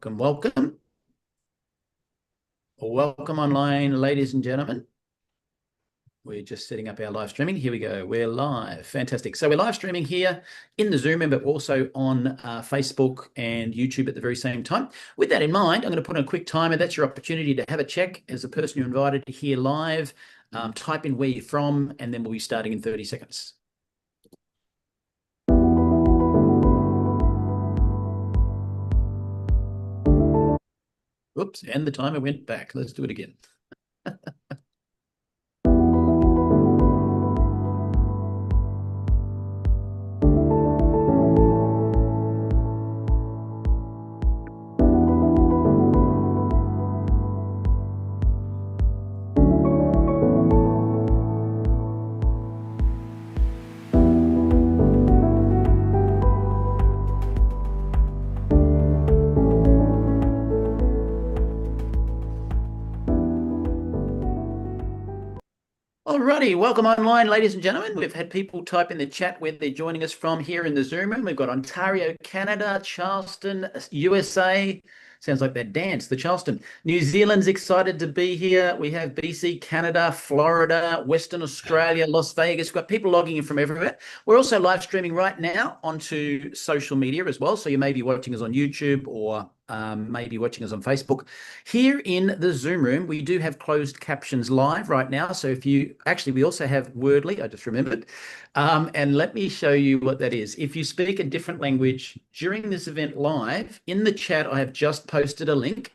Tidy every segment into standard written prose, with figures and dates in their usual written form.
Welcome. Welcome online, ladies and gentlemen. We're just setting up our live streaming. Here we go. We're live. Fantastic. So we're live streaming here in the Zoom room, but also on Facebook and YouTube at the very same time. With that in mind, I'm going to put on a quick timer. That's your opportunity to have a check as a person you're invited to hear live. Type in where you're from, and then we'll be starting in 30 seconds. Oops, and the timer went back. Let's do it again. Alrighty, welcome online, ladies and gentlemen. We've had people type in the chat where they're joining us from here in the Zoom room. We've got Ontario, Canada, Charleston, USA. Sounds like that dance, the Charleston. New Zealand's excited to be here. We have BC, Canada, Florida, Western Australia, Las Vegas. We've got people logging in from everywhere. We're also live streaming right now onto social media as well. So you may be watching us on YouTube or maybe watching us on Facebook. Here in the Zoom room, we do have closed captions live right now. So if you actually, we also have Wordly, I just remembered. And let me show you what that is. If you speak a different language during this event live, in the chat, I have just posted a link.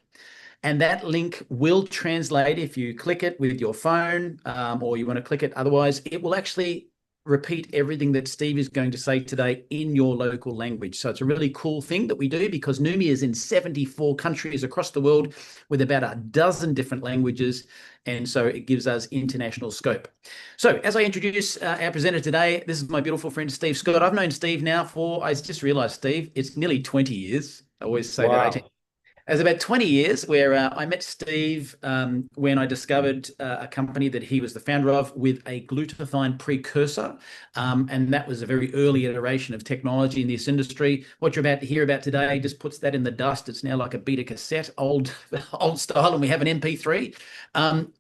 And that link will translate if you click it with your phone or you want to click it. Otherwise, it will actually repeat everything that Steve is going to say today in your local language. So it's a really cool thing that we do because Numi is in 74 countries across the world with about a dozen different languages. And so it gives us international scope. So as I introduce our presenter today, this is my beautiful friend, Steve Scott. I've known Steve now for, I just realized, Steve, it's nearly 20 years. I always say that 18. It was about 20 years where I met Steve when I discovered a company that he was the founder of with a glutathione precursor. And that was a very early iteration of technology in this industry. What you're about to hear about today just puts that in the dust. It's now like a beta cassette, old style, and we have an MP3.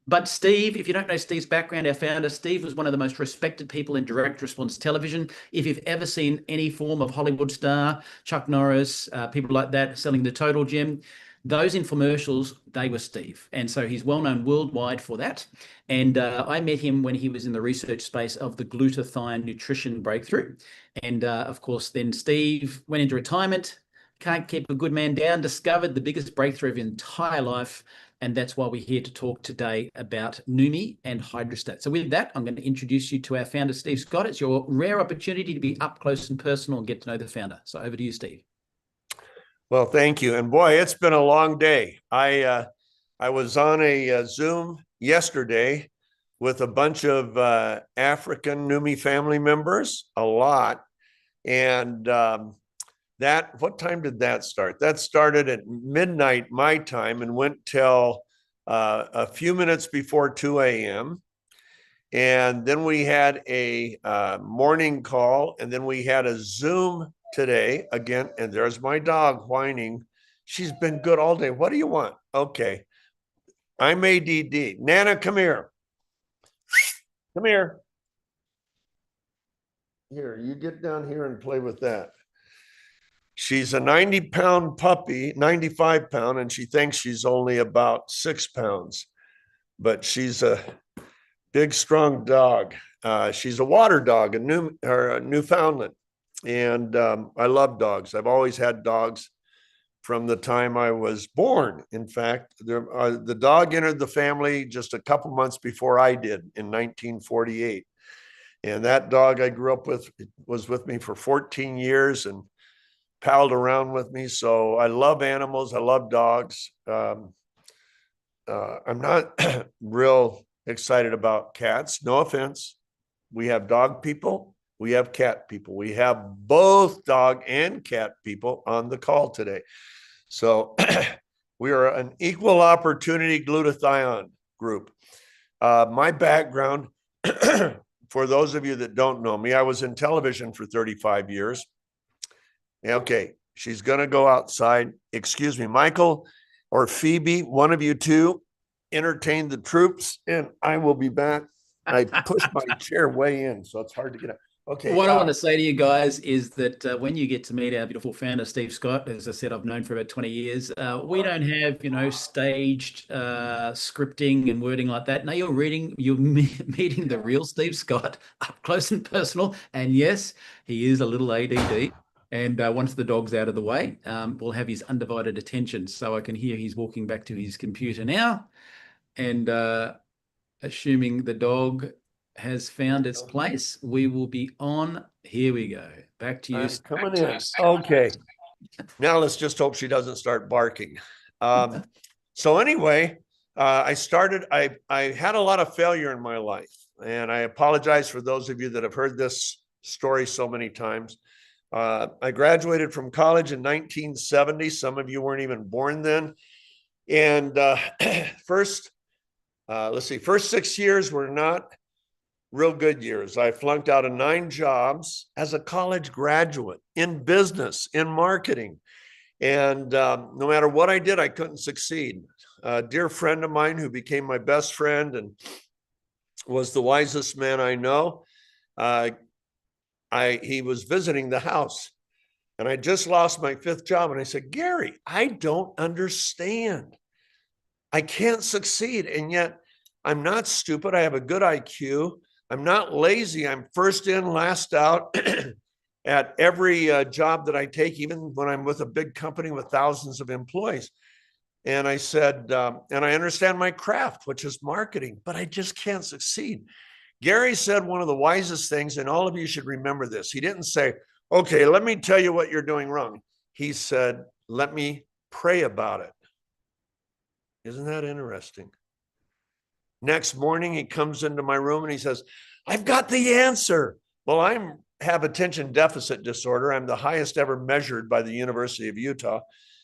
But Steve, if you don't know Steve's background, our founder, Steve was one of the most respected people in direct response television. If you've ever seen any form of Hollywood star, Chuck Norris, people like that selling the Total Gym, those infomercials, they were Steve. And so he's well known worldwide for that. And I met him when he was in the research space of the glutathione nutrition breakthrough. And of course, then Steve went into retirement, can't keep a good man down, discovered the biggest breakthrough of his entire life. And that's why we're here to talk today about Numi and HydraStat. So with that, I'm going to introduce you to our founder, Steve Scott. It's your rare opportunity to be up close and personal and get to know the founder. So over to you, Steve. Well, thank you. And boy, it's been a long day. I was on a Zoom yesterday with a bunch of African Numi family members, a lot. And what time did that start? That started at midnight my time and went till a few minutes before 2 a.m. And then we had a morning call, and then we had a Zoom today again, and there's my dog whining. She's been good all day. What do you want? Okay. I'm ADD. Nana, come here. Come here. Here, you get down here and play with that. She's a 90-pound puppy, 95-pound, and she thinks she's only about 6 pounds, but she's a big, strong dog. She's a water dog, a Newfoundland. And I love dogs. I've always had dogs from the time I was born. In fact, the dog entered the family just a couple months before I did in 1948. And that dog I grew up with was with me for 14 years and palled around with me. So I love animals. I love dogs. I'm not real excited about cats. No offense. We have dog people. We have cat people. We have both dog and cat people on the call today. So we are an equal opportunity glutathione group. My background, for those of you that don't know me, I was in television for 35 years. Okay, She's going to go outside. Excuse me, Michael or Phoebe, one of you two, entertain the troops, and I will be back. I pushed my chair way in, so it's hard to get out. Okay. What I want to say to you guys is that when you get to meet our beautiful founder, Steve Scott, as I said, I've known for about 20 years, we don't have, staged scripting and wording like that. No, you're meeting the real Steve Scott up close and personal. And yes, he is a little ADD. And once the dog's out of the way, we'll have his undivided attention. So I can hear he's walking back to his computer now. And assuming the dog has found its place, we will be on. Here we go. Back to you. I'm coming in. Okay. Now let's just hope she doesn't start barking. So anyway, I had a lot of failure in my life, and I apologize for those of you that have heard this story so many times. I graduated from college in 1970. Some of you weren't even born then. And first 6 years were not real good years. I flunked out of 9 jobs as a college graduate in business, in marketing. And no matter what I did, I couldn't succeed. A dear friend of mine who became my best friend and was the wisest man I know, he was visiting the house. And I just lost my 5th job. And I said, Gary, I don't understand. I can't succeed. And yet I'm not stupid. I have a good IQ. I'm not lazy. I'm first in, last out at every job that I take, even when I'm with a big company with thousands of employees. And I said, and I understand my craft, which is marketing, but I just can't succeed. Gary said one of the wisest things, and all of you should remember this. He didn't say, okay, let me tell you what you're doing wrong. He said, let me pray about it. Isn't that interesting? Next morning, he comes into my room and he says, I've got the answer. Well, I have attention deficit disorder. I'm the highest ever measured by the University of Utah.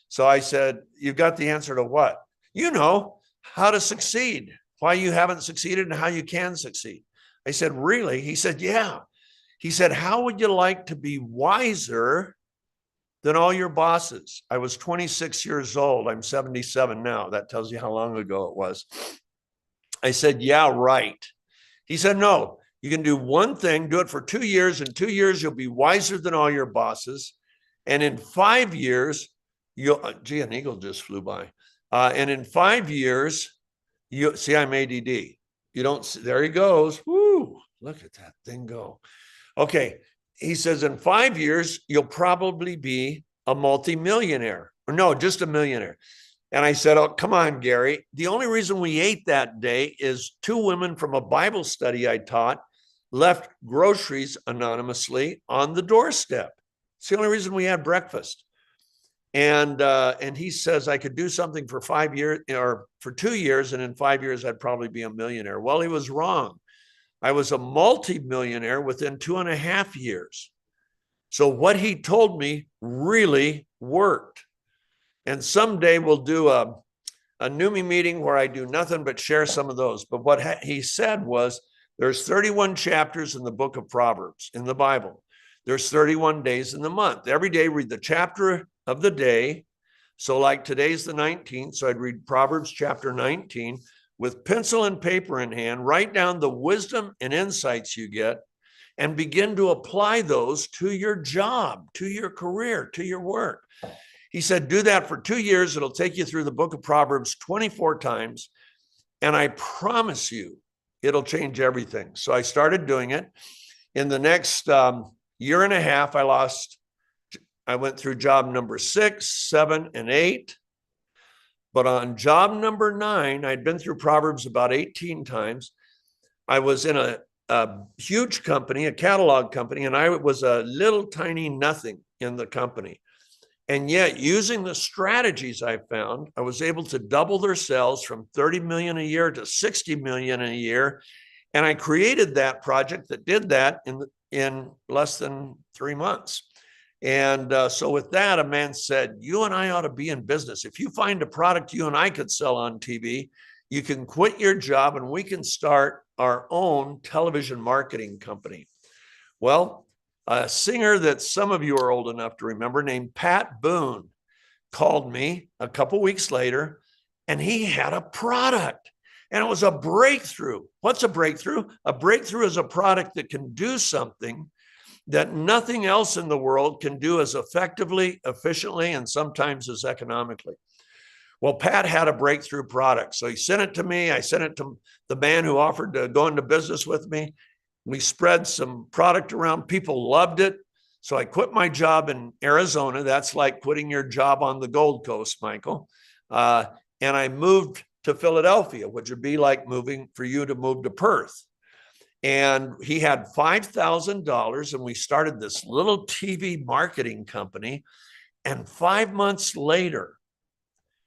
So I said, you've got the answer to what? You know, how to succeed, why you haven't succeeded and how you can succeed. I said, really? He said, yeah. He said, how would you like to be wiser than all your bosses? I was 26 years old. I'm 77 now. That tells you how long ago it was. I said, yeah, right. He said, no, you can do one thing, do it for 2 years. In 2 years, you'll be wiser than all your bosses. And in 5 years, gee, an eagle just flew by. And in 5 years, you see, I'm ADD. You don't see, there he goes. Woo, look at that thing go. Okay. He says, in 5 years, you'll probably be a multimillionaire. Or no, just a millionaire. And I said, oh, come on, Gary. The only reason we ate that day is 2 women from a Bible study I taught left groceries anonymously on the doorstep. It's the only reason we had breakfast. And he says I could do something for 5 years or for 2 years, and in 5 years, I'd probably be a millionaire. Well, he was wrong. I was a multimillionaire within 2.5 years. So what he told me really worked. And someday we'll do a NUMMI meeting where I do nothing but share some of those. But what he said was there's 31 chapters in the book of Proverbs in the Bible. There's 31 days in the month. Every day read the chapter of the day. So like today's the 19th. So I'd read Proverbs chapter 19 with pencil and paper in hand, write down the wisdom and insights you get and begin to apply those to your job, to your career, to your work. He said, do that for 2 years. It'll take you through the book of Proverbs 24 times. And I promise you, it'll change everything. So I started doing it. In the next year and a half, I went through job number 6, 7, and 8. But on job number 9, I'd been through Proverbs about 18 times. I was in a huge company, a catalog company, and I was a little tiny nothing in the company. And yet, using the strategies I found, I was able to double their sales from 30 million a year to 60 million a year. And I created that project that did that in less than 3 months. And so with that, a man said, you and I ought to be in business. If you find a product you and I could sell on TV, you can quit your job and we can start our own television marketing company. Well, A singer that some of you are old enough to remember named Pat Boone called me a couple weeks later, and he had a product, and it was a breakthrough. What's a breakthrough? A breakthrough is a product that can do something that nothing else in the world can do as effectively, efficiently, and sometimes as economically. Well, Pat had a breakthrough product. So he sent it to me. I sent it to the man who offered to go into business with me. We spread some product around. People loved it. So I quit my job in Arizona. That's like quitting your job on the Gold Coast, Michael. And I moved to Philadelphia, which would be like moving for you to move to Perth. And he had $5,000, and we started this little TV marketing company. And 5 months later,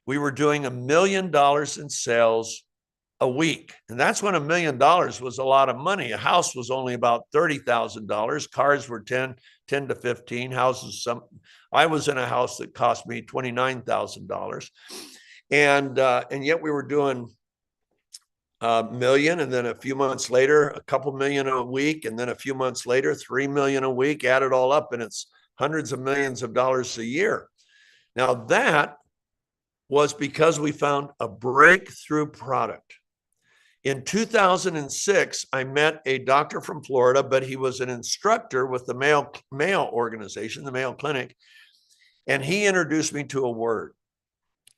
we were doing $1 million in sales a week. And that's when $1 million was a lot of money. A house was only about $30,000. Cars were 10 to 15 houses. I was in a house that cost me $29,000. And yet we were doing $1 million. And then a few months later, a couple million a week. And then a few months later, $3 million a week. Add it all up, and it's hundreds of millions of dollars a year. Now that was because we found a breakthrough product. In 2006, I met a doctor from Florida, but he was an instructor with the Mayo organization, the Mayo Clinic, and he introduced me to a word.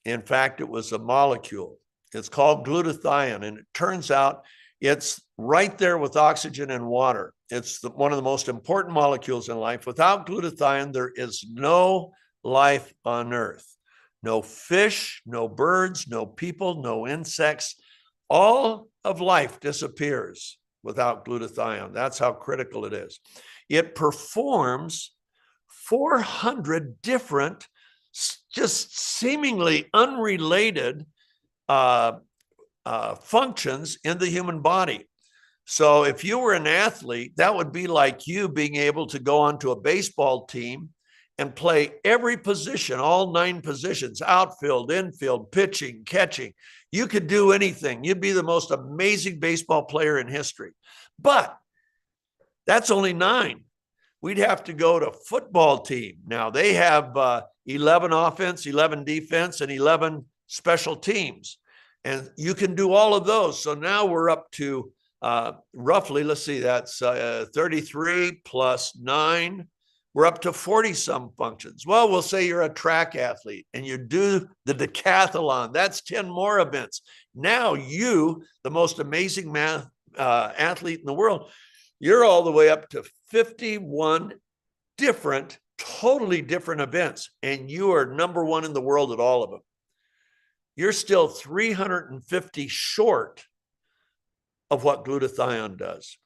In fact, it was a molecule. It's called glutathione, and it turns out it's right there with oxygen and water. It's one of the most important molecules in life. Without glutathione, there is no life on Earth. No fish, no birds, no people, no insects. All of life disappears without glutathione. That's how critical it is. It performs 400 different, just seemingly unrelated functions in the human body. So if you were an athlete, that would be like you being able to go onto a baseball team and play every position, all 9 positions, outfield, infield, pitching, catching. You could do anything. You'd be the most amazing baseball player in history. But that's only 9. We'd have to go to football team. Now they have 11 offense, 11 defense, and 11 special teams. And you can do all of those. So now we're up to roughly, let's see, that's 33 plus 9. We're up to 40 some functions. Well, we'll say you're a track athlete and you do the decathlon. That's 10 more events. Now you, the most amazing athlete in the world, you're all the way up to 51 different, totally different events. And you are number 1 in the world at all of them. You're still 350 short of what glutathione does.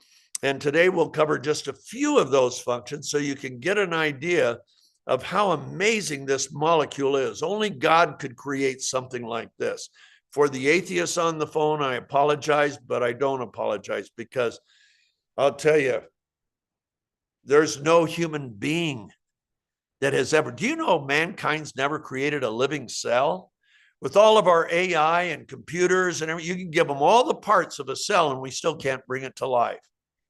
And today we'll cover just a few of those functions so you can get an idea of how amazing this molecule is. Only God could create something like this. For the atheists on the phone, I apologize, but I don't apologize, because I'll tell you, there's no human being that has ever, do you know mankind's never created a living cell? With all of our AI and computers and everything, you can give them all the parts of a cell and we still can't bring it to life,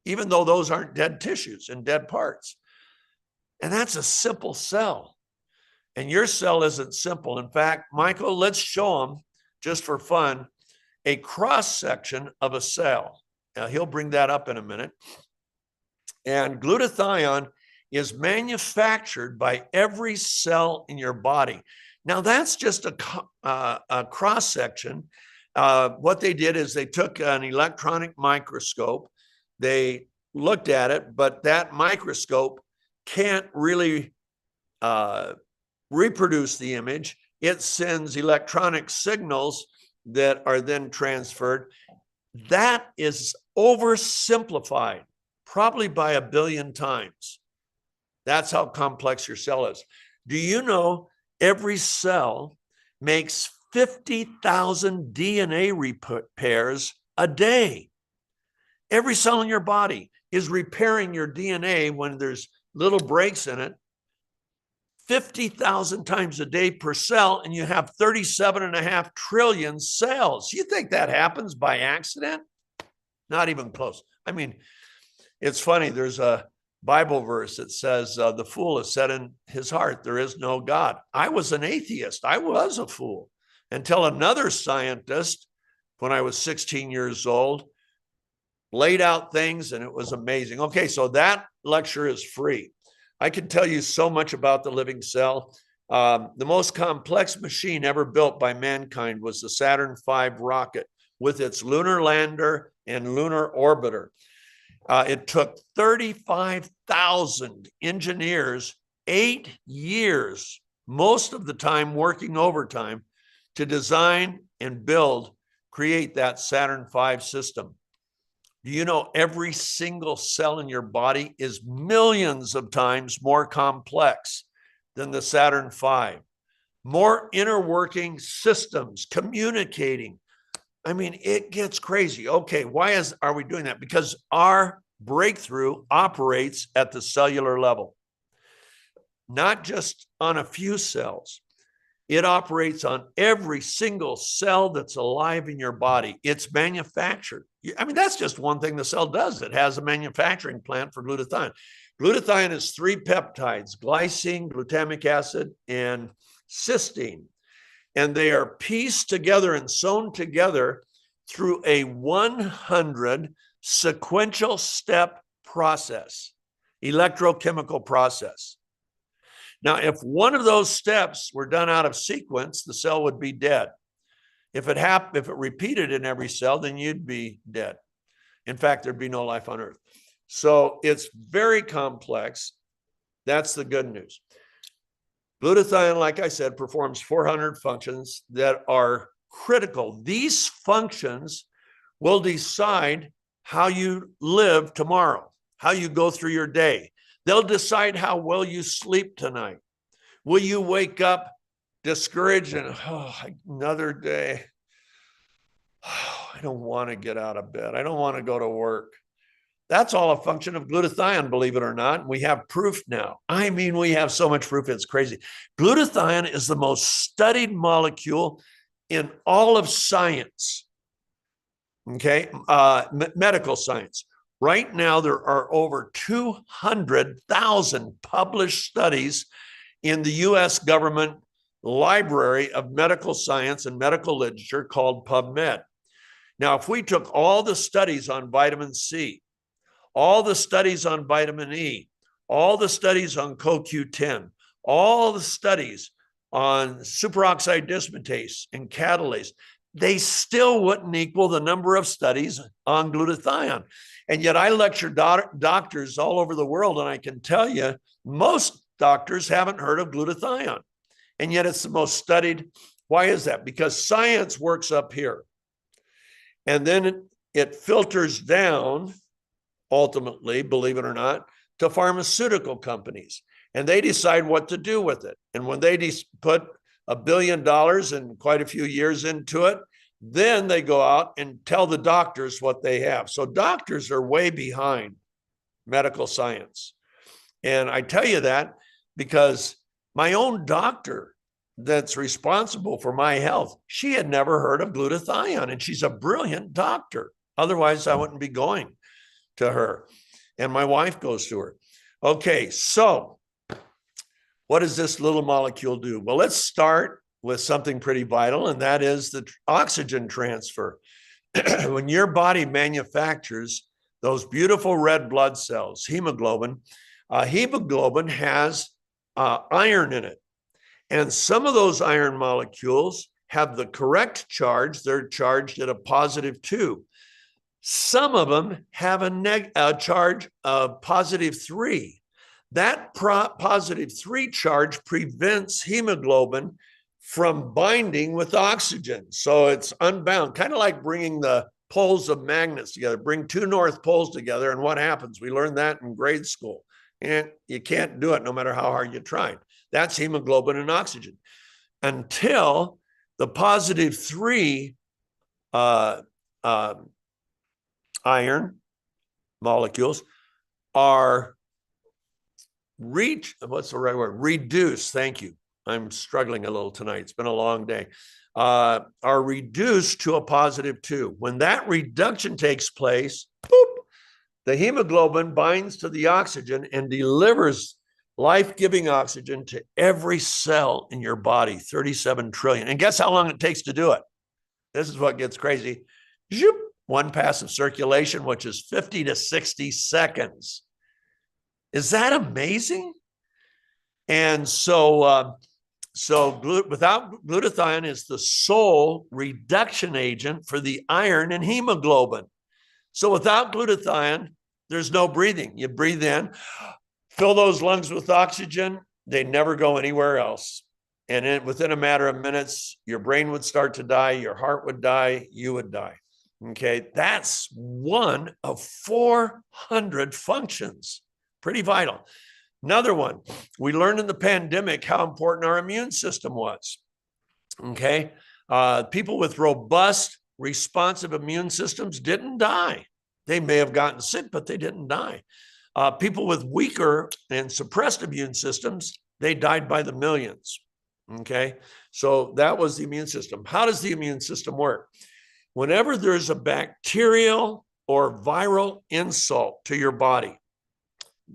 even though those aren't dead tissues and dead parts. And that's a simple cell. And your cell isn't simple. In fact, Michael, let's show them, just for fun, a cross-section of a cell. Now, he'll bring that up in a minute. And glutathione is manufactured by every cell in your body. Now, that's just a cross-section. What they did is they took an electronic microscope. They looked at it, but that microscope can't really reproduce the image. It sends electronic signals that are then transferred. That is oversimplified, probably by 1 billion times. That's how complex your cell is. Do you know every cell makes 50,000 DNA repairs a day? Every cell in your body is repairing your DNA when there's little breaks in it, 50,000 times a day per cell, and you have 37.5 trillion cells. You think that happens by accident? Not even close. I mean, it's funny. There's a Bible verse that says, the fool has said in his heart, there is no God. I was an atheist. I was a fool until another scientist, when I was 16 years old, laid out things, and it was amazing. Okay, so that lecture is free. I can tell you so much about the living cell. The most complex machine ever built by mankind was the Saturn V rocket with its lunar lander and lunar orbiter. It took 35,000 engineers, 8 years, most of the time working overtime, to design and create that Saturn V system. Do you know every single cell in your body is millions of times more complex than the Saturn V? More inner working systems, communicating. I mean, it gets crazy. Okay, why are we doing that? Because our breakthrough operates at the cellular level, not just on a few cells. It operates on every single cell that's alive in your body. It's manufactured. I mean, that's just one thing the cell does. It has a manufacturing plant for glutathione. Glutathione is 3 peptides: glycine, glutamic acid, and cysteine. And they are pieced together and sewn together through a 100 sequential step process, electrochemical process. Now, if one of those steps were done out of sequence, the cell would be dead. If it repeated in every cell, then you'd be dead. In fact, there'd be no life on Earth. So it's very complex. That's the good news. Glutathione, like I said, performs 400 functions that are critical. These functions will decide how you live tomorrow, how you go through your day. They'll decide how well you sleep tonight. Will you wake up discouraged and, another day? I don't want to get out of bed. I don't want to go to work. That's all a function of glutathione, believe it or not. We have proof now. I mean, we have so much proof, it's crazy. Glutathione is the most studied molecule in all of science, okay? Medical science. Right now, there are over 200,000 published studies in the US government library of medical science and medical literature called PubMed. Now, if we took all the studies on vitamin C, all the studies on vitamin E, all the studies on CoQ10, all the studies on superoxide dismutase and catalase, they still wouldn't equal the number of studies on glutathione. And yet I lecture doctors all over the world, and I can tell you, most doctors haven't heard of glutathione. And yet it's the most studied. Why is that? Because science works up here. And then it filters down, ultimately, believe it or not, to pharmaceutical companies. And they decide what to do with it. And when they put $1 billion and quite a few years into it, then they go out and tell the doctors what they have. So doctors are way behind medical science. And I tell you that because my own doctor that's responsible for my health, she had never heard of glutathione, and she's a brilliant doctor. Otherwise, I wouldn't be going to her. And my wife goes to her. Okay, so what does this little molecule do? Well, let's start with something pretty vital, and that is the oxygen transfer. When your body manufactures those beautiful red blood cells, hemoglobin, hemoglobin has iron in it. And some of those iron molecules have the correct charge. They're charged at a +2. Some of them have a charge of +3. That +3 charge prevents hemoglobin from binding with oxygen. So it's unbound, kind of like bringing the poles of magnets together, bring 2 north poles together. And what happens? We learned that in grade school. And you can't do it no matter how hard you try. That's hemoglobin and oxygen. Until the +3 iron molecules are reduced. Thank you. I'm struggling a little tonight. It's been a long day. Are reduced to a +2. When that reduction takes place, boop, The hemoglobin binds to the oxygen and delivers life-giving oxygen to every cell in your body, 37 trillion. And guess how long it takes to do it? This is what gets crazy. Zoop, one pass of circulation, which is 50 to 60 seconds. Is that amazing? And so, without glutathione is the sole reduction agent for the iron in hemoglobin. So without glutathione, there's no breathing. You breathe in, fill those lungs with oxygen, they never go anywhere else. And within a matter of minutes, your brain would start to die, your heart would die, you would die. Okay, that's one of 400 functions. Pretty vital. Another one, we learned in the pandemic how important our immune system was. Okay, people with robust, responsive immune systems didn't die. They may have gotten sick, but they didn't die. People with weaker and suppressed immune systems, they died by the millions. Okay, so that was the immune system. How does the immune system work? Whenever there's a bacterial or viral insult to your body,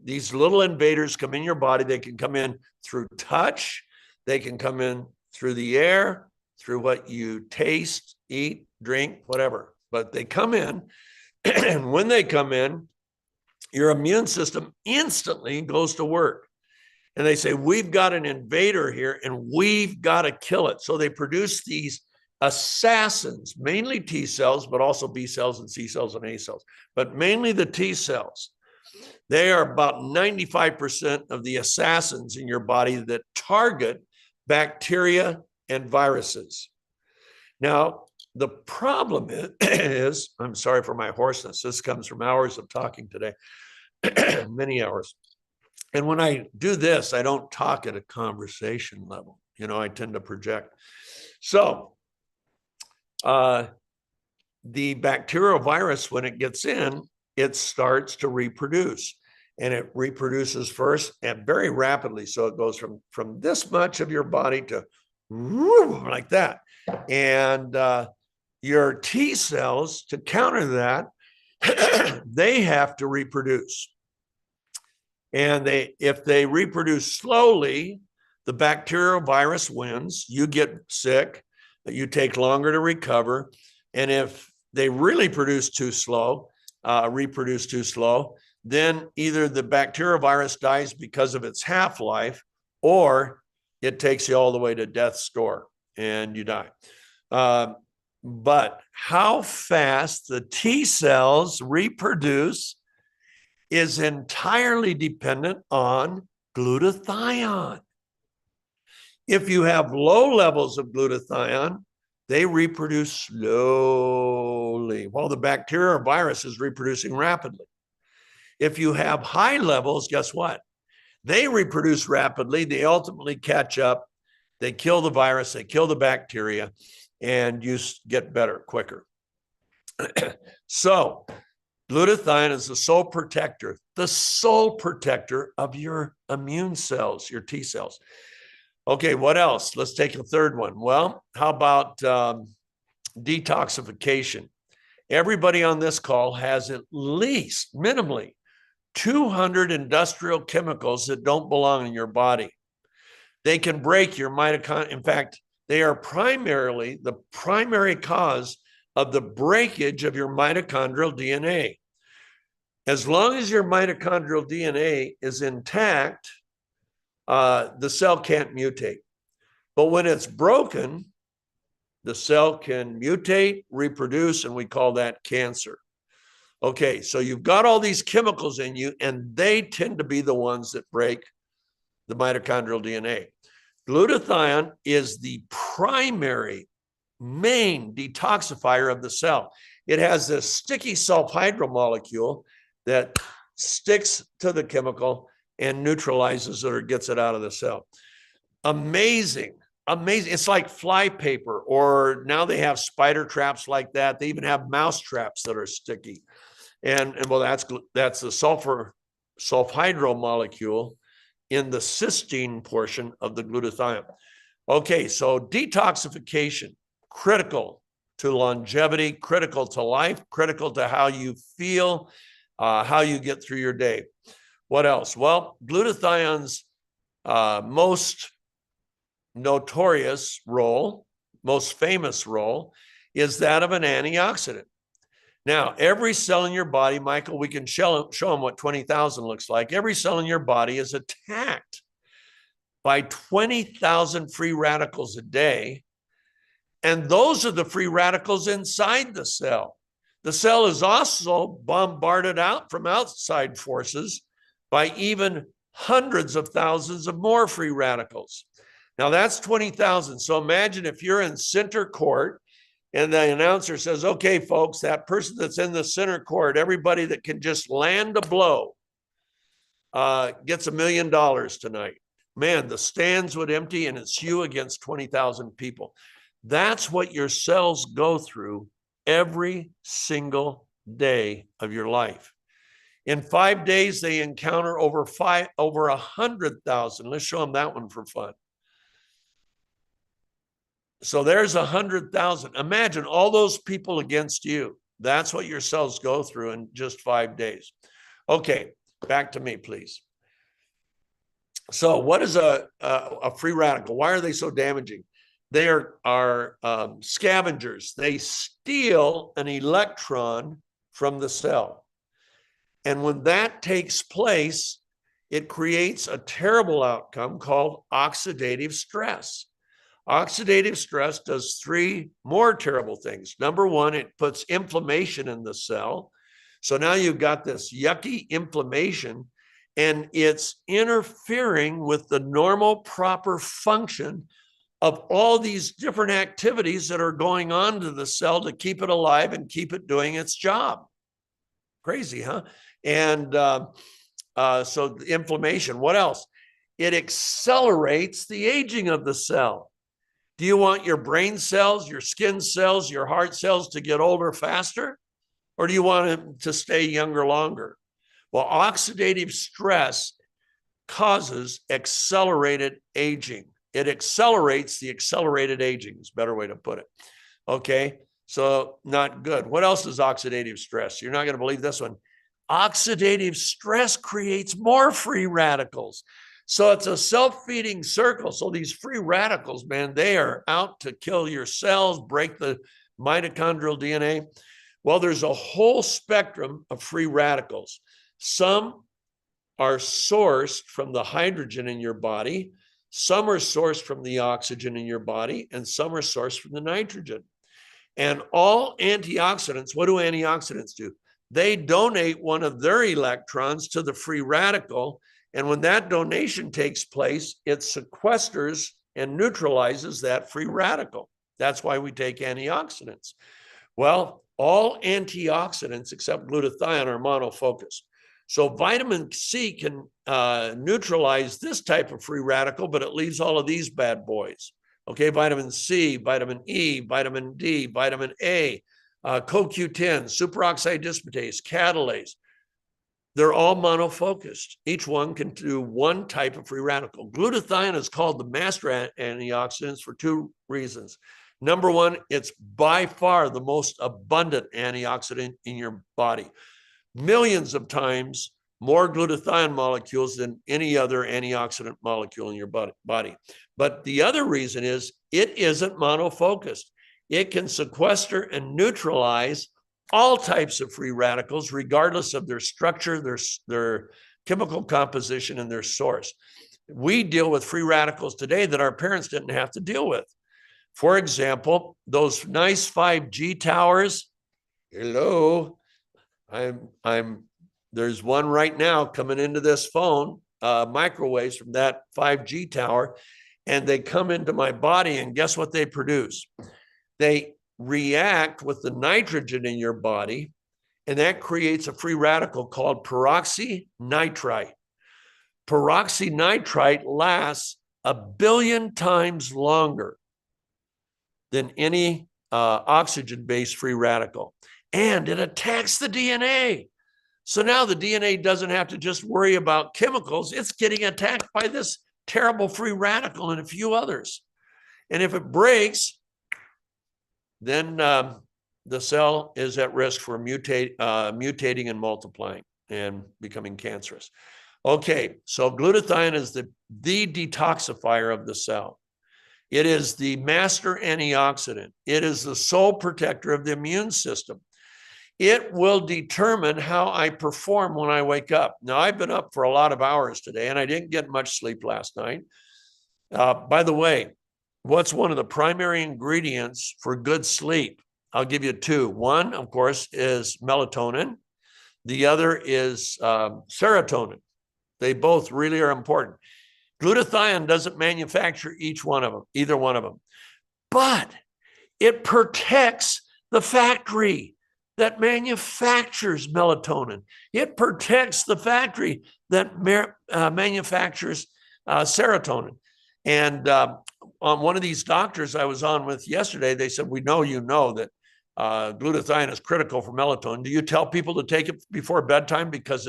these little invaders come in your body. They can come in through touch. They can come in through the air, through what you taste, eat, drink, whatever. But they come in, and when they come in, your immune system instantly goes to work. And they say, we've got an invader here and we've got to kill it. So they produce these assassins, mainly T cells, but also B cells and C cells and A cells, but mainly the T cells. They are about 95% of the assassins in your body that target bacteria and viruses. Now, the problem is, I'm sorry for my hoarseness. This comes from hours of talking today, many hours. And when I do this, I don't talk at a conversation level. You know, I tend to project. So the bacterial virus, when it gets in, it starts to reproduce. And it reproduces first and very rapidly. So it goes from this much of your body to like that. And your T cells, to counter that, they have to reproduce. And if they reproduce slowly, the bacterial virus wins. You get sick, you take longer to recover. And if they really reproduce too slow, then either the bacterial virus dies because of its half-life, or it takes you all the way to death's door and you die. But how fast the T cells reproduce is entirely dependent on glutathione. If you have low levels of glutathione, they reproduce slowly, while the bacteria or virus is reproducing rapidly. If you have high levels, guess what? They reproduce rapidly. They ultimately catch up. They kill the virus. They kill the bacteria, and you get better quicker. So glutathione is the sole protector of your immune cells, your T cells. Okay, what else? Let's take a third one. Well, how about detoxification? Everybody on this call has at least, minimally, 200 industrial chemicals that don't belong in your body. They can break your mitochondria. In fact, they are primarily the primary cause of the breakage of your mitochondrial DNA. As long as your mitochondrial DNA is intact, the cell can't mutate. But when it's broken, the cell can mutate, reproduce, and we call that cancer. Okay, so you've got all these chemicals in you, and they tend to be the ones that break the mitochondrial DNA. Glutathione is the primary, main detoxifier of the cell. It has this sticky sulfhydryl molecule that sticks to the chemical and neutralizes it or gets it out of the cell. Amazing. It's like fly paper, or now they have spider traps like that. They even have mouse traps that are sticky. And well, that's the sulfhydryl molecule in the cysteine portion of the glutathione. Okay, so detoxification, critical to longevity, critical to life, critical to how you feel. how you get through your day. What else? Well, glutathione's most notorious role, most famous role, is that of an antioxidant. Now, every cell in your body, Michael, we can show them what 20,000 looks like. Every cell in your body is attacked by 20,000 free radicals a day. And those are the free radicals inside the cell. The cell is also bombarded out from outside forces by even hundreds of thousands of more free radicals. Now that's 20,000. So imagine if you're in center court and the announcer says, okay, folks, that person that's in the center court, everybody that can just land a blow gets $1 million tonight. Man, the stands would empty and it's you against 20,000 people. That's what your cells go through every single day of your life. In 5 days, they encounter over 100,000. Let's show them that one for fun. So there's 100,000. Imagine all those people against you. That's what your cells go through in just 5 days. Okay, back to me, please. So what is a free radical? Why are they so damaging? They are scavengers. They steal an electron from the cell. And when that takes place, it creates a terrible outcome called oxidative stress. Oxidative stress does 3 more terrible things. Number one, it puts inflammation in the cell. So now you've got this yucky inflammation, and it's interfering with the normal, proper function of all these different activities that are going on to the cell to keep it alive and keep it doing its job. Crazy, huh? And so the inflammation, what else? It accelerates the aging of the cell. Do you want your brain cells, your skin cells, your heart cells to get older faster? Or do you want them to stay younger longer? Well, oxidative stress causes accelerated aging. It accelerates the accelerated aging, is a better way to put it. Okay, so not good. What else is oxidative stress? You're not going to believe this one. Oxidative stress creates more free radicals. So it's a self-feeding circle. So these free radicals, man, they are out to kill your cells, break the mitochondrial DNA. Well, there's a whole spectrum of free radicals. Some are sourced from the hydrogen in your body. Some are sourced from the oxygen in your body, and some are sourced from the nitrogen. And all antioxidants, what do antioxidants do? They donate one of their electrons to the free radical. And when that donation takes place, it sequesters and neutralizes that free radical. That's why we take antioxidants. Well, all antioxidants except glutathione are monofocused. So vitamin C can neutralize this type of free radical, but it leaves all of these bad boys. Okay, vitamin C, vitamin E, vitamin D, vitamin A, CoQ10, superoxide dismutase, catalase. They're all monofocused. Each one can do one type of free radical. Glutathione is called the master antioxidants for 2 reasons. Number one, it's by far the most abundant antioxidant in your body. Millions of times more glutathione molecules than any other antioxidant molecule in your body. But the other reason is it isn't monofocused. It can sequester and neutralize all types of free radicals, regardless of their structure, their chemical composition, and their source. We deal with free radicals today that our parents didn't have to deal with. For example, those nice 5G towers. Hello, there's one right now coming into this phone, microwaves from that 5G tower, and they come into my body, and guess what they produce? They react with the nitrogen in your body, and that creates a free radical called peroxynitrite. Peroxynitrite lasts 1 billion times longer than any oxygen-based free radical, and it attacks the DNA. So now the DNA doesn't have to just worry about chemicals. It's getting attacked by this terrible free radical and a few others. And if it breaks, then the cell is at risk for mutating and multiplying and becoming cancerous. Okay, so glutathione is the detoxifier of the cell. It is the master antioxidant. It is the sole protector of the immune system. It will determine how I perform when I wake up. Now, I've been up for a lot of hours today, and I didn't get much sleep last night. By the way, what's one of the primary ingredients for good sleep? I'll give you two. One, of course, is melatonin. The other is serotonin. They both really are important. Glutathione doesn't manufacture either one of them, but it protects the factory that manufactures melatonin. It protects the factory that manufactures serotonin. And on one of these doctors I was on with yesterday, they said, we know you know that glutathione is critical for melatonin. Do you tell people to take it before bedtime? Because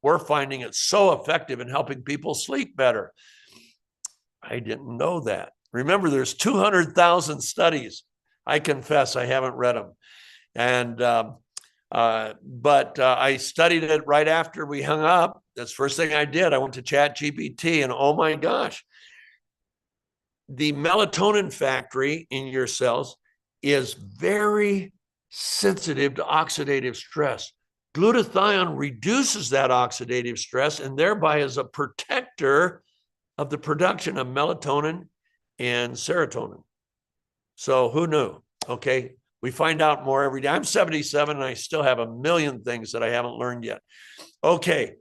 we're finding it's so effective in helping people sleep better. I didn't know that. Remember, there's 200,000 studies. I confess I haven't read them. And but I studied it right after we hung up. That's the first thing I did. I went to ChatGPT, and oh my gosh, the melatonin factory in your cells is very sensitive to oxidative stress. Glutathione reduces that oxidative stress and thereby is a protector of the production of melatonin and serotonin. So who knew? Okay, we find out more every day. I'm 77 and I still have a million things that I haven't learned yet. Okay,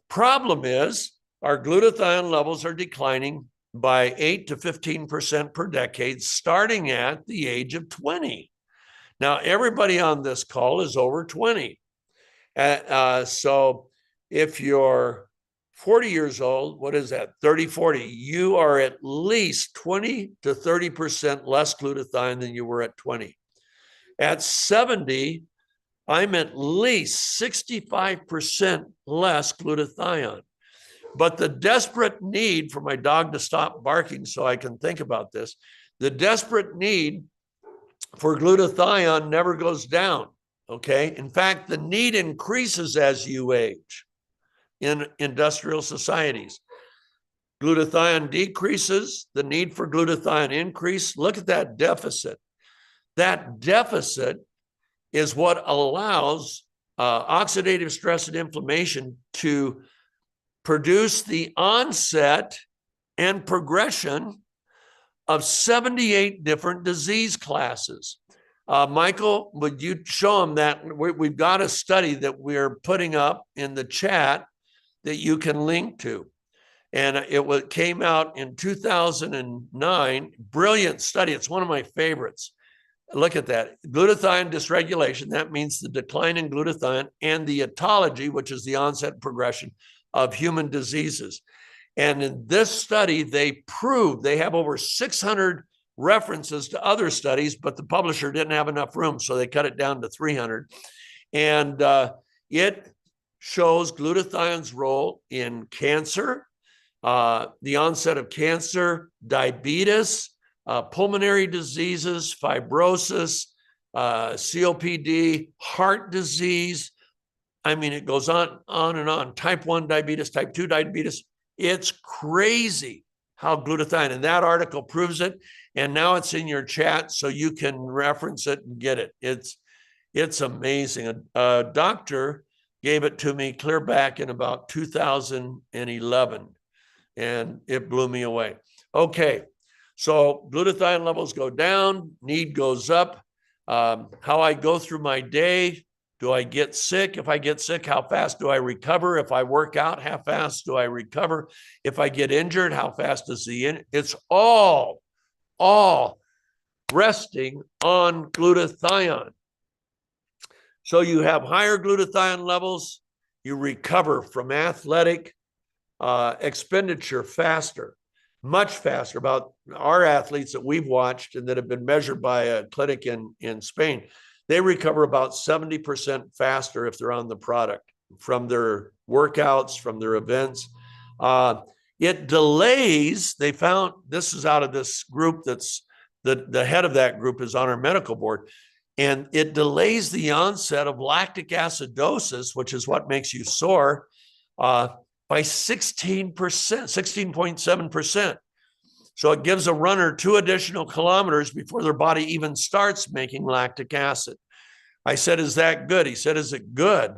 problem is our glutathione levels are declining by 8 to 15% per decade, starting at the age of 20. Now, everybody on this call is over 20. So if you're 40 years old, what is that? 30, 40, you are at least 20 to 30% less glutathione than you were at 20. At 70, I'm at least 65% less glutathione. But the desperate need for my dog to stop barking so I can think about this, the desperate need for glutathione never goes down, okay? In fact, the need increases as you age in industrial societies. Glutathione decreases, the need for glutathione increase. Look at that deficit. That deficit is what allows oxidative stress and inflammation to produce the onset and progression of 78 different disease classes. Michael, would you show them that? We've got a study that we're putting up in the chat that you can link to. And it came out in 2009. Brilliant study. It's one of my favorites. Look at that. Glutathione dysregulation, that means the decline in glutathione, and the etiology, which is the onset and progression of human diseases. And in this study, they proved they have over 600 references to other studies, but the publisher didn't have enough room, so they cut it down to 300. And it shows glutathione's role in cancer, the onset of cancer, diabetes, pulmonary diseases, fibrosis, COPD, heart disease. I mean, it goes on and on. Type 1 diabetes, type 2 diabetes. It's crazy how glutathione, and that article proves it. And now it's in your chat so you can reference it and get it. It's amazing. A doctor gave it to me clear back in about 2011, and it blew me away. Okay, so glutathione levels go down, need goes up. How I go through my day. Do I get sick? If I get sick, how fast do I recover? If I work out, how fast do I recover? If I get injured, how fast is it's all resting on glutathione. So you have higher glutathione levels, you recover from athletic expenditure faster, much faster. About our athletes that we've watched and that have been measured by a clinic in Spain, they recover about 70% faster if they're on the product from their workouts, from their events. It delays, they found, this is out of this group that's, the head of that group is on our medical board. And it delays the onset of lactic acidosis, which is what makes you sore, by 16%, 16.7%. So it gives a runner 2 additional kilometers before their body even starts making lactic acid. I said, is that good? He said, is it good?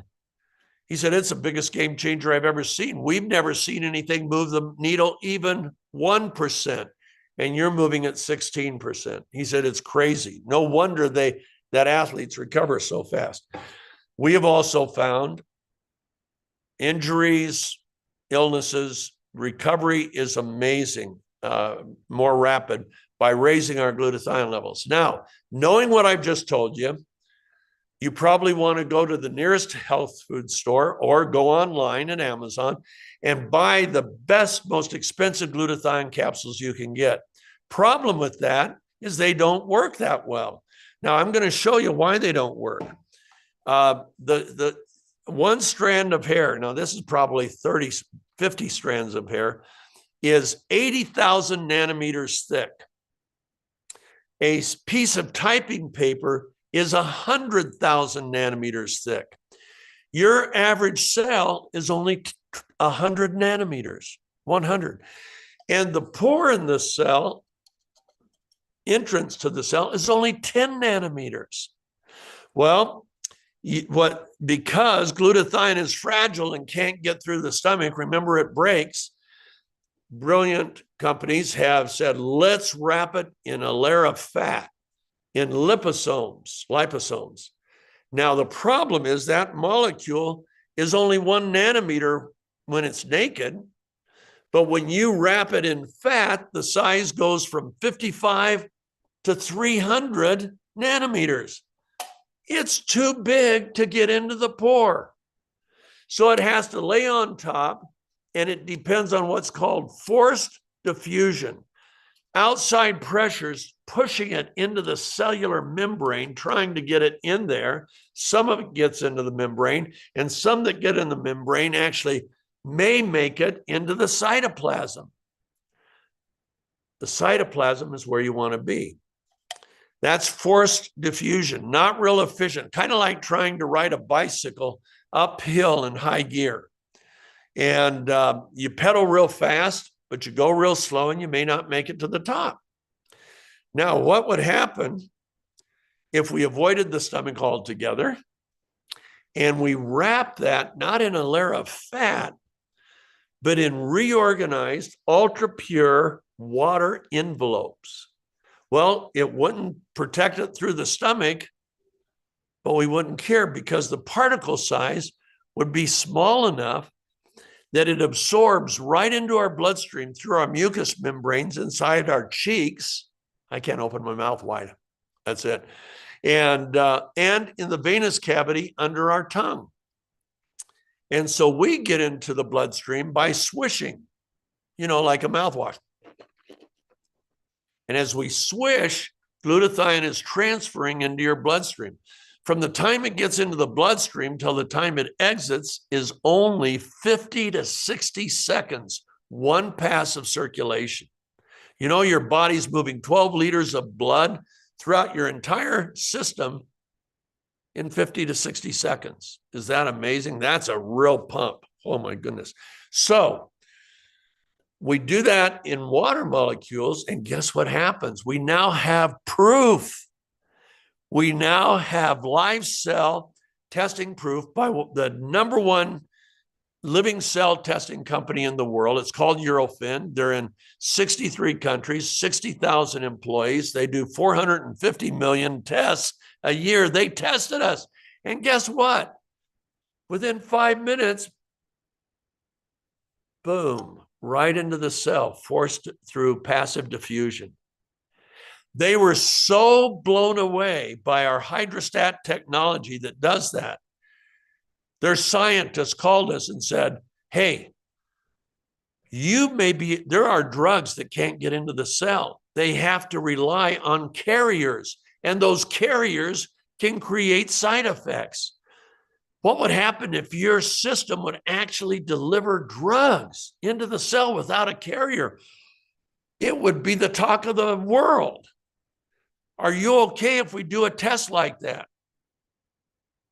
He said, it's the biggest game changer I've ever seen. We've never seen anything move the needle even 1%, and you're moving at 16%. He said, it's crazy. No wonder that athletes recover so fast. We have also found injuries, illnesses, recovery is amazing, more rapid by raising our glutathione levels. Now, knowing what I've just told you, you probably want to go to the nearest health food store or go online at Amazon and buy the best, most expensive glutathione capsules you can get. Problem with that is they don't work that well. Now, I'm going to show you why they don't work. The one strand of hair, now this is probably 30, 50 strands of hair, is 80,000 nanometers thick. A piece of typing paper is 100,000 nanometers thick. Your average cell is only 100 nanometers, 100. And the pore in the cell, entrance to the cell, is only 10 nanometers. Well, because glutathione is fragile and can't get through the stomach, remember it breaks, brilliant companies have said, let's wrap it in a layer of fat, in liposomes. Now, the problem is that molecule is only 1 nanometer when it's naked, but when you wrap it in fat, the size goes from 55 to 300 nanometers. It's too big to get into the pore. So it has to lay on top, and it depends on what's called forced diffusion. Outside pressures pushing it into the cellular membrane, trying to get it in there. Some of it gets into the membrane, and some that get in the membrane actually may make it into the cytoplasm. The cytoplasm is where you want to be. That's forced diffusion, not real efficient, kind of like trying to ride a bicycle uphill in high gear. And you pedal real fast, but you go real slow and you may not make it to the top. Now, what would happen if we avoided the stomach altogether and we wrap that not in a layer of fat, but in reorganized, ultra-pure water envelopes? Well, it wouldn't protect it through the stomach, but we wouldn't care because the particle size would be small enough that it absorbs right into our bloodstream through our mucous membranes inside our cheeks. I can't open my mouth wide. That's it. And in the venous cavity under our tongue. And so we get into the bloodstream by swishing, like a mouthwash. And as we swish, glutathione is transferring into your bloodstream. From the time it gets into the bloodstream till the time it exits is only 50 to 60 seconds, one pass of circulation. Your body's moving 12 liters of blood throughout your entire system in 50 to 60 seconds. Is that amazing? That's a real pump. Oh my goodness. So we do that in water molecules, and guess what happens? We now have proof. We now have live cell testing proof by the #1 living cell testing company in the world. It's called Eurofin. They're in 63 countries, 60,000 employees. They do 450 million tests a year. They tested us. And guess what? Within 5 minutes, boom, right into the cell, forced through passive diffusion. They were so blown away by our HydraStat technology that does that. Their scientists called us and said, hey, there are drugs that can't get into the cell. They have to rely on carriers, and those carriers can create side effects. What would happen if your system would actually deliver drugs into the cell without a carrier? It would be the talk of the world. are you okay if we do a test like that?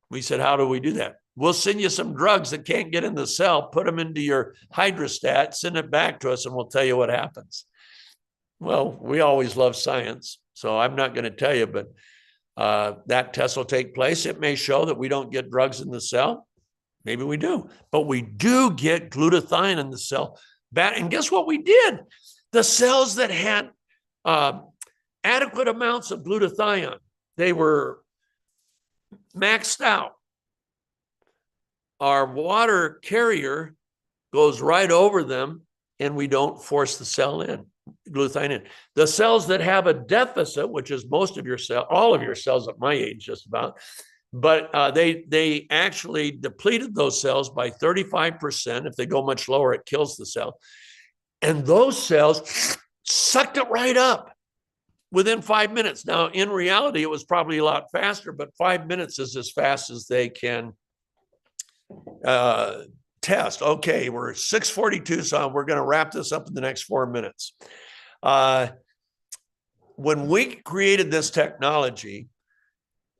We said, how do we do that? We'll send you some drugs that can't get in the cell, put them into your HydraStat, send it back to us, and we'll tell you what happens. Well, we always love science, so I'm not going to tell you, but that test will take place. It may show that we don't get drugs in the cell. Maybe we do, but we do get glutathione in the cell. And guess what we did? The cells that had adequate amounts of glutathione, they were maxed out. Our water carrier goes right over them, and we don't force the cell in, glutathione in. The cells that have a deficit, which is most of your cell, all of your cells at my age, just about, but they actually depleted those cells by 35%. If they go much lower, it kills the cell. And those cells sucked it right up within 5 minutes. Now, in reality, it was probably a lot faster, but 5 minutes is as fast as they can test. Okay, we're 6:42, so we're going to wrap this up in the next 4 minutes. When we created this technology,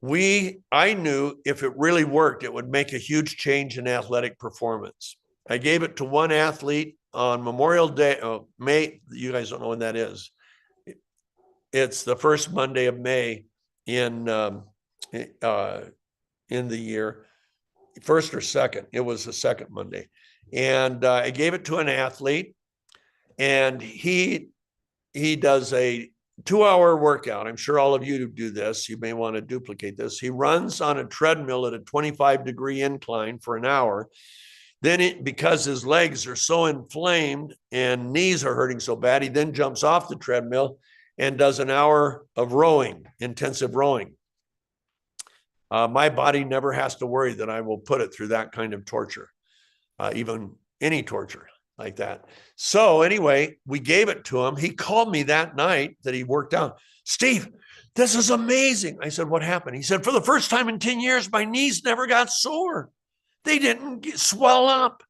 I knew if it really worked, it would make a huge change in athletic performance. I gave it to one athlete on Memorial Day, May. You guys don't know when that is. It's the first Monday of May in the year, first or second. It was the second Monday, and I gave it to an athlete, and he does a 2-hour workout. I'm sure all of you do this. You may want to duplicate this. He runs on a treadmill at a 25-degree incline for an hour. Then, because his legs are so inflamed and knees are hurting so bad, he then jumps off the treadmill and does an hour of rowing, intensive rowing. My body never has to worry that I will put it through that kind of torture, even any torture like that. So anyway, we gave it to him. He called me that night that he worked out. Steve, this is amazing. I said, what happened? He said, for the first time in 10 years, my knees never got sore. They didn't swell up.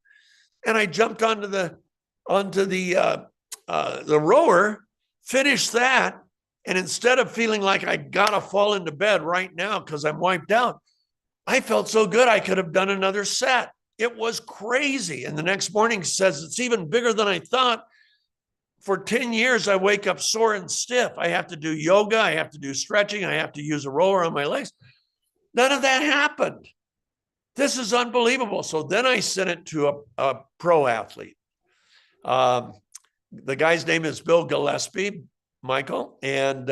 And I jumped onto the rower, finished that. And instead of feeling like I gotta fall into bed right now because I'm wiped out, I felt so good I could have done another set. It was crazy. And the next morning says it's even bigger than I thought. For 10 years, I wake up sore and stiff. I have to do yoga. I have to do stretching. I have to use a roller on my legs. None of that happened. This is unbelievable. So then I sent it to a pro athlete. The guy's name is Bill Gillespie, Michael, and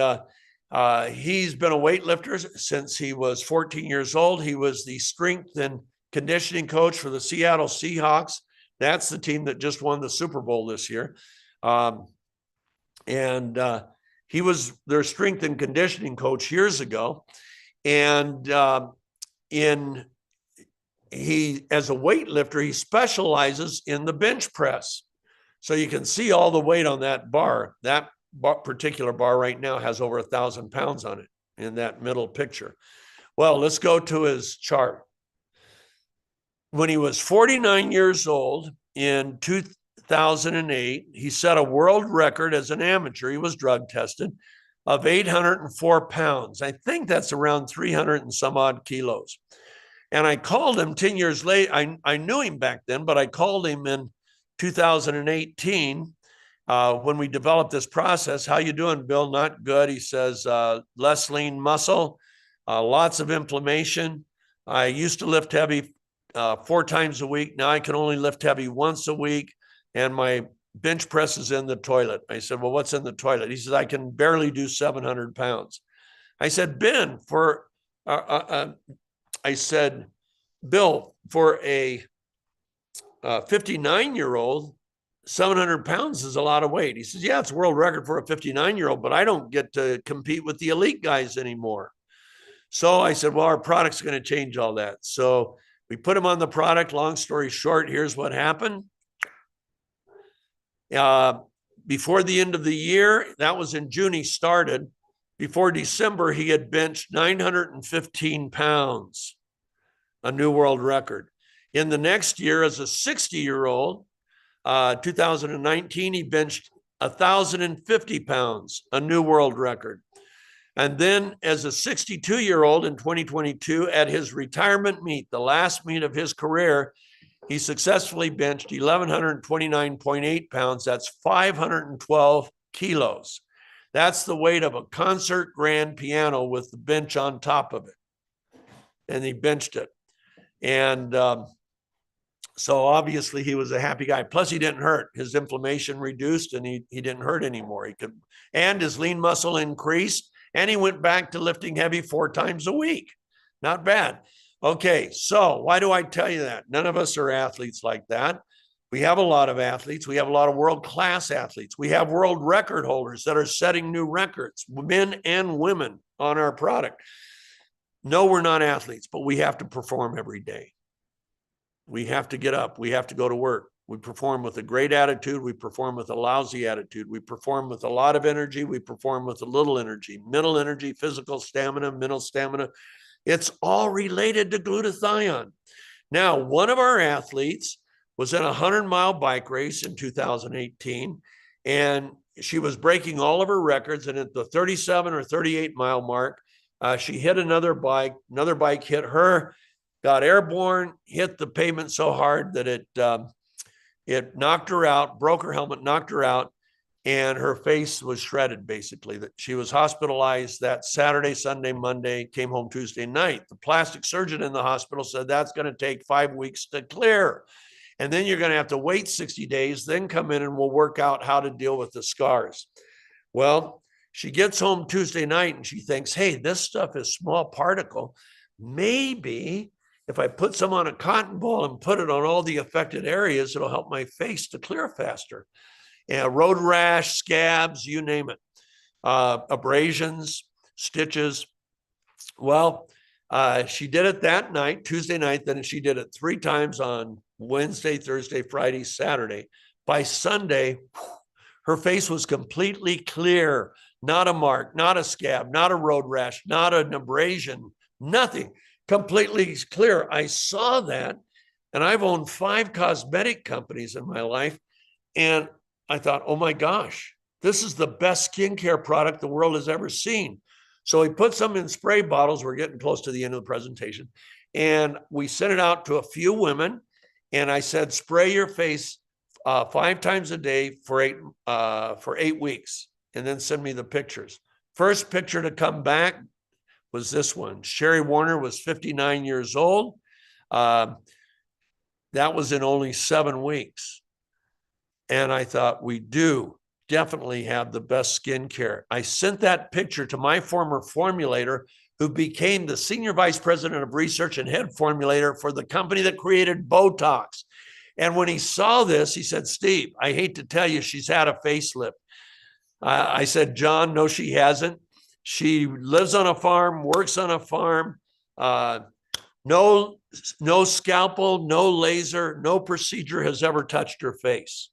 he's been a weightlifter since he was 14 years old. He was the strength and conditioning coach for the Seattle Seahawks. That's the team that just won the Super Bowl this year. He was their strength and conditioning coach years ago. And as a weightlifter, he specializes in the bench press. So you can see all the weight on that bar. That particular bar right now has over 1,000 pounds on it in that middle picture. Well, let's go to his chart. When he was 49 years old in 2008, he set a world record as an amateur. He was drug tested of 804 pounds. I think that's around 300 and some odd kilos. And I called him 10 years later. I knew him back then, but I called him in 2018 when we developed this process. How you doing, Bill? Not good. He says, less lean muscle, lots of inflammation. I used to lift heavy 4 times a week. Now I can only lift heavy once a week, and my bench press is in the toilet. I said, well, what's in the toilet? He says, I can barely do 700 pounds. I said, Ben, Bill, for a 59-year-old, 700 pounds is a lot of weight. He says, yeah, it's a world record for a 59-year-old, but I don't get to compete with the elite guys anymore. So I said, well, our product's going to change all that. So we put him on the product. Long story short, here's what happened. Before the end of the year, that was in June he started. Before December, he had benched 915 pounds, a new world record. In the next year, as a 60-year-old, 2019, he benched 1,050 pounds, a new world record. And then as a 62-year-old in 2022, at his retirement meet, the last meet of his career, he successfully benched 1,129.8 pounds. That's 512 kilos. That's the weight of a concert grand piano with the bench on top of it. And he benched it. And so obviously he was a happy guy. Plus he didn't hurt. His inflammation reduced and he didn't hurt anymore. And his lean muscle increased, and he went back to lifting heavy 4 times a week. Not bad. Okay, so why do I tell you that? None of us are athletes like that. We have a lot of athletes. We have a lot of world-class athletes. We have world record holders that are setting new records, men and women, on our product. No, we're not athletes, but we have to perform every day. We have to get up. We have to go to work. We perform with a great attitude. We perform with a lousy attitude. We perform with a lot of energy. We perform with a little energy, mental energy, physical stamina, mental stamina. It's all related to glutathione. Now, one of our athletes was in a 100-mile bike race in 2018, and she was breaking all of her records. And at the 37 or 38-mile mark, she hit another bike. Another bike hit her, got airborne, hit the pavement so hard that it knocked her out, broke her helmet, knocked her out, and her face was shredded, basically. That she was hospitalized that Saturday, Sunday, Monday, came home Tuesday night. The plastic surgeon in the hospital said that's going to take 5 weeks to clear. And then you're going to have to wait 60 days, then come in and we'll work out how to deal with the scars. Well, she gets home Tuesday night and she thinks, hey, this stuff is small particle. Maybe if I put some on a cotton ball and put it on all the affected areas, it'll help my face to clear faster. And road rash, scabs, you name it, abrasions, stitches. Well, she did it that night, Tuesday night, then she did it 3 times on Wednesday, Thursday, Friday, Saturday. By Sunday, her face was completely clear. Not a mark, not a scab, not a road rash, not an abrasion, nothing. Completely clear. I saw that, and I've owned 5 cosmetic companies in my life, and I thought, oh my gosh, this is the best skincare product the world has ever seen. So we put some in spray bottles. We're getting close to the end of the presentation. And we sent it out to a few women. And I said, spray your face 5 times a day for 8 weeks, and then send me the pictures. First picture to come back was this one. Sherry Warner was 59 years old. That was in only 7 weeks. And I thought, we do definitely have the best skincare. I sent that picture to my former formulator, who became the senior vice president of research and head formulator for the company that created Botox. And when he saw this, he said, Steve, I hate to tell you, she's had a facelift. I said, John, no, she hasn't. She lives on a farm, works on a farm, no scalpel, no laser, no procedure has ever touched her face.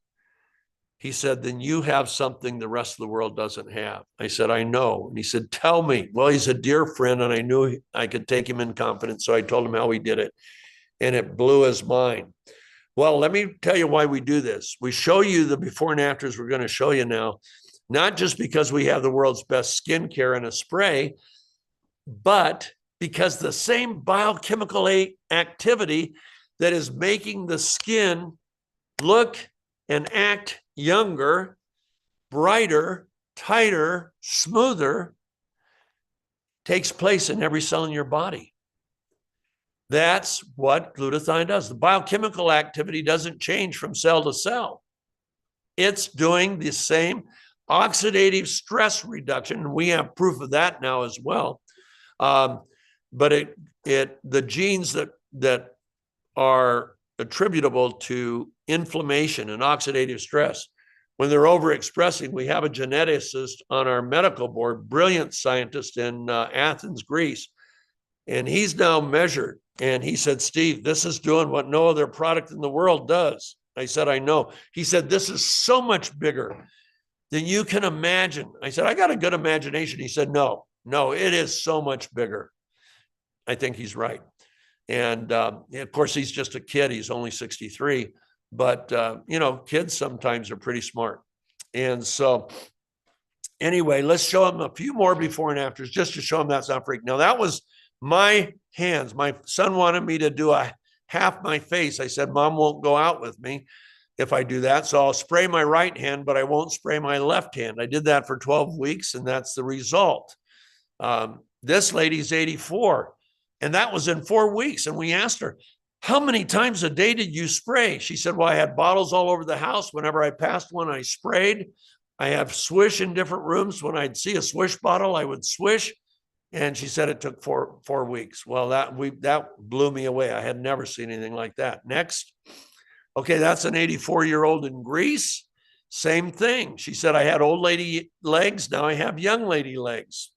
He said, then you have something the rest of the world doesn't have. I said, I know. And he said, tell me. Well, he's a dear friend, and I knew I could take him in confidence. So I told him how we did it, and it blew his mind. Well, let me tell you why we do this. We show you the before and afters we're going to show you now, not just because we have the world's best skincare in a spray, but because the same biochemical activity that is making the skin look and act younger, brighter, tighter, smoother, takes place in every cell in your body. That's what glutathione does. The biochemical activity doesn't change from cell to cell. It's doing the same oxidative stress reduction, and we have proof of that now as well. But the genes that are attributable to inflammation and oxidative stress, when they're overexpressing, we have a geneticist on our medical board, brilliant scientist in Athens, Greece, and he's now measured. And he said, Steve, this is doing what no other product in the world does. I said, I know. He said, this is so much bigger than you can imagine. I said, I got a good imagination. He said, no, it is so much bigger. I think he's right. And of course, he's just a kid. He's only 63. But, kids sometimes are pretty smart. And so Anyway, let's show them a few more before and afters just to show them that's not freak. Now, that was my hands. My son wanted me to do a half my face. I said, Mom won't go out with me if I do that. So I'll spray my right hand, but I won't spray my left hand. I did that for 12 weeks, and that's the result. This lady's 84, and that was in 4 weeks. And we asked her, how many times a day did you spray? She said, well, I had bottles all over the house. Whenever I passed one, I sprayed. I have swish in different rooms. When I'd see a swish bottle, I would swish. And she said it took four weeks. Well, that blew me away. I had never seen anything like that. Next. Okay, that's an 84-year-old in Greece. Same thing. She said, I had old lady legs. Now I have young lady legs.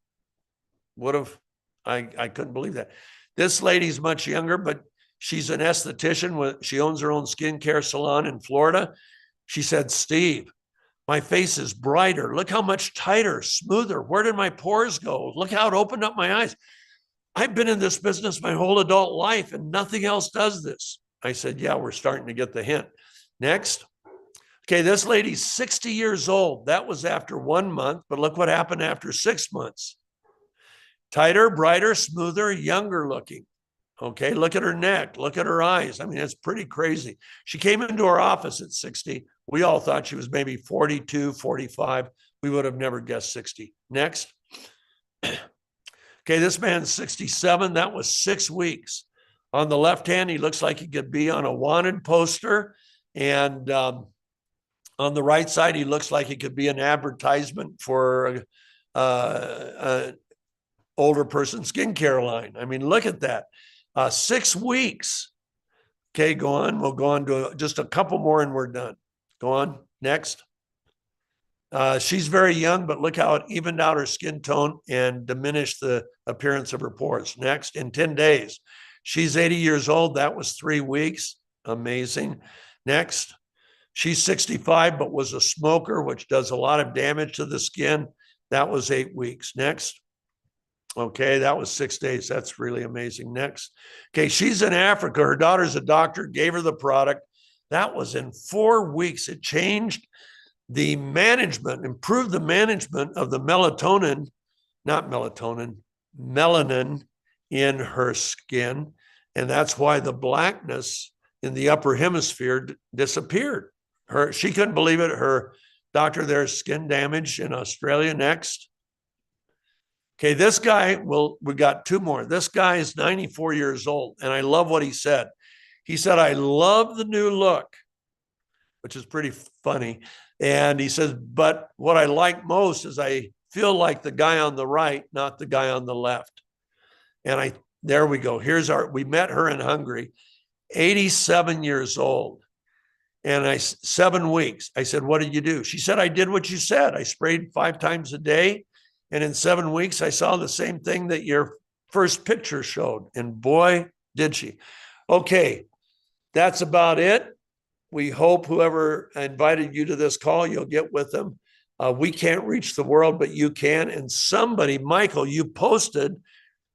I couldn't believe that. This lady's much younger, but she's an esthetician. She owns her own skincare salon in Florida. She said, Steve, my face is brighter. Look how much tighter, smoother. Where did my pores go? Look how it opened up my eyes. I've been in this business my whole adult life and nothing else does this. I said, yeah, we're starting to get the hint. Next. Okay, this lady's 60 years old. That was after 1 month, but look what happened after 6 months. Tighter, brighter, smoother, younger looking. Okay, look at her neck, look at her eyes. I mean, it's pretty crazy. She came into our office at 60. We all thought she was maybe 42, 45. We would have never guessed 60. Next. Okay, this man's 67. That was 6 weeks. On the left hand, he looks like he could be on a wanted poster. And on the right side, he looks like he could be an advertisement for an older person skincare line. I mean, look at that. 6 weeks. Okay, go on. We'll go on to just a couple more and we're done. Go on. Next. She's very young, but look how it evened out her skin tone and diminished the appearance of her pores. Next. In 10 days. She's 80 years old. That was 3 weeks. Amazing. Next. She's 65, but was a smoker, which does a lot of damage to the skin. That was 8 weeks. Next. Okay, that was 6 days. That's really amazing. Next. Okay, she's in Africa. Her daughter's a doctor, gave her the product. That was in 4 weeks. It changed the management, improved the management of the melanin in her skin. And that's why the blackness in the upper hemisphere disappeared. She couldn't believe it. Her doctor there's skin damage in Australia. Next. Okay, this guy, we got 2 more. This guy is 94 years old, and I love what he said. He said, I love the new look, which is pretty funny. And he says, but what I like most is I feel like the guy on the right, not the guy on the left. And there we go. We met her in Hungary, 87 years old. And 7 weeks. I said, what did you do? She said, I did what you said. I sprayed 5 times a day. And in 7 weeks, I saw the same thing that your first picture showed. And boy, did she. Okay, that's about it. We hope whoever invited you to this call, you'll get with them. We can't reach the world, but you can. And somebody, Michael, you posted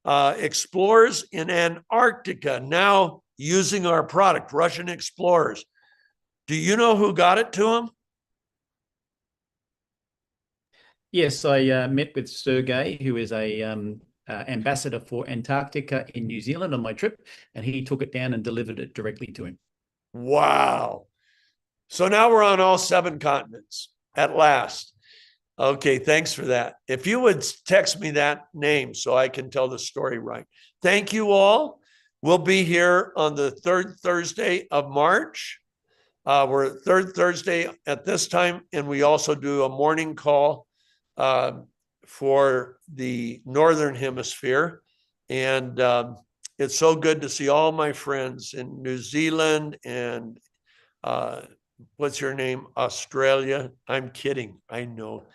explorers in Antarctica now using our product, Russian explorers. Do you know who got it to them? Yes, I met with Sergey, who is a ambassador for Antarctica in New Zealand on my trip, and he took it down and delivered it directly to him. Wow. So now we're on all 7 continents at last. Okay, thanks for that. If you would text me that name so I can tell the story right. Thank you all. We'll be here on the 3rd Thursday of March. We're 3rd Thursday at this time, and we also do a morning call for the Northern Hemisphere. And it's so good to see all my friends in New Zealand and what's your name? Australia. I'm kidding. I know.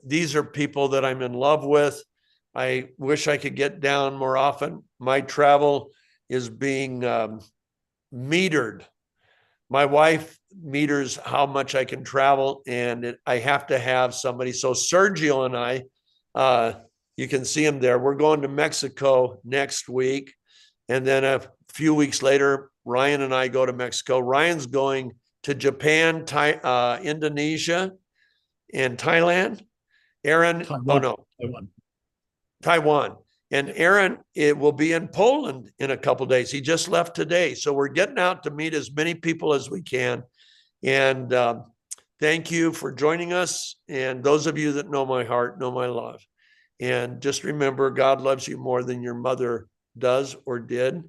These are people that I'm in love with. I wish I could get down more often. My travel is being metered. My wife meters how much I can travel, and I have to have somebody. So Sergio and I, you can see him there. We're going to Mexico next week. And then a few weeks later, Ryan and I go to Mexico. Ryan's going to Japan, Indonesia, and Thailand. Aaron, oh Taiwan. no, Taiwan. Taiwan. And Aaron, it will be in Poland in a couple of days. He just left today. So we're getting out to meet as many people as we can. And thank you for joining us. And those of you that know my heart, know my love. And just remember, God loves you more than your mother does or did.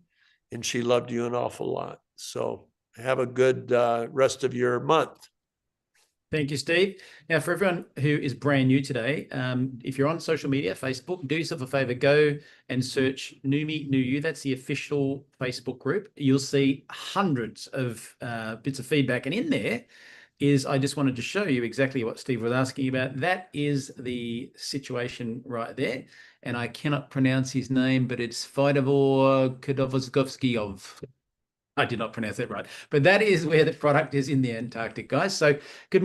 And she loved you an awful lot. So have a good rest of your month. Thank you, Steve. Now, for everyone who is brand new today, if you're on social media, Facebook, do yourself a favor, go and search New Me, New You. That's the official Facebook group. You'll see hundreds of bits of feedback. And in there is, I just wanted to show you exactly what Steve was asking about. That is the situation right there. And I cannot pronounce his name, but it's Fidovor Kodovskovskyov. I did not pronounce that right. But that is where the product is in the Antarctic, guys. So good morning.